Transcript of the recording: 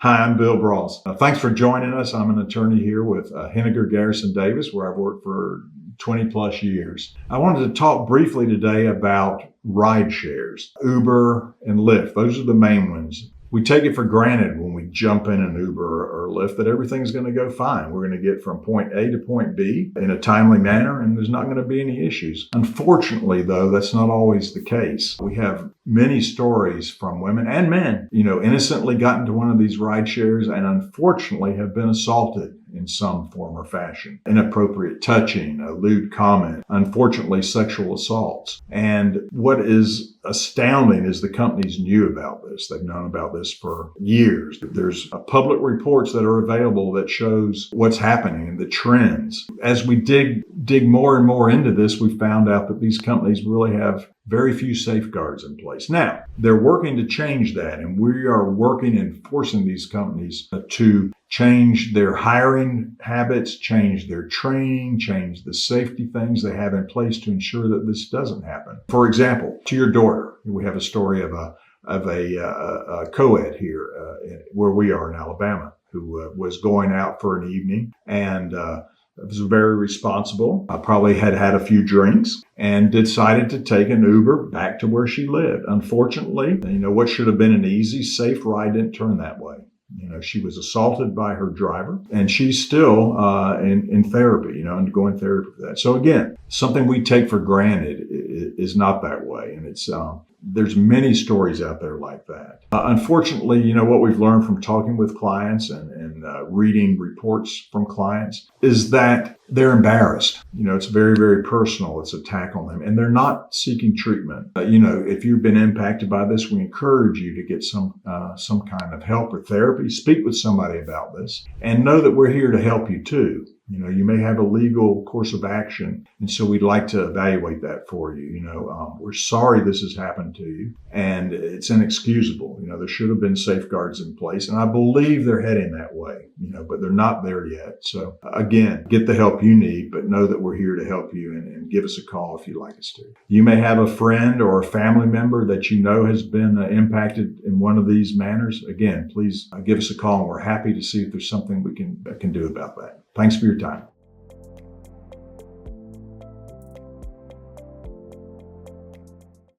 Hi, I'm Bill Bross. Thanks for joining us. I'm an attorney here with Heninger, Garrison, Davis, where I've worked for 20 plus years. I wanted to talk briefly today about ride shares, Uber and Lyft. Those are the main ones. We take it for granted when we jump in an Uber or Lyft that everything's going to go fine. We're going to get from point A to point B in a timely manner, and there's not going to be any issues. Unfortunately, though, that's not always the case. We have many stories from women and men, innocently got into one of these ride shares and unfortunately have been assaulted in some form or fashion. Inappropriate touching, a lewd comment, unfortunately sexual assaults. And what is astounding is the companies knew about this. They've known about this for years. There's public reports that are available that shows what's happening and the trends. As we dig more and more into this, we found out that these companies really have very few safeguards in place. Now, they're working to change that, and we are working and forcing these companies to change their hiring habits, change their training, change the safety things they have in place to ensure that this doesn't happen. For example, to your daughter, we have a story of a co-ed here where we are in Alabama who was going out for an evening and was very responsible. Probably had a few drinks and decided to take an Uber back to where she lived. Unfortunately, what should have been an easy, safe ride didn't turn that way. She was assaulted by her driver, and she's still in therapy, undergoing therapy for that. So again, something we take for granted is not that way, and it's there's many stories out there like that. Unfortunately, what we've learned from talking with clients and reading reports from clients is that they're embarrassed. It's very, very personal. It's an attack on them, and they're not seeking treatment. If you've been impacted by this, we encourage you to get some kind of help or therapy. Speak with somebody about this, and know that we're here to help you too. You may have a legal course of action, and so we'd like to evaluate that for you. We're sorry this has happened to you, and it's inexcusable. There should have been safeguards in place, and I believe they're heading that way, but they're not there yet. So again, get the help you need, but know that we're here to help you and give us a call if you'd like us to. You may have a friend or a family member that has been impacted in one of these manners. Again, please give us a call, and we're happy to see if there's something we can do about that. Thanks for your time.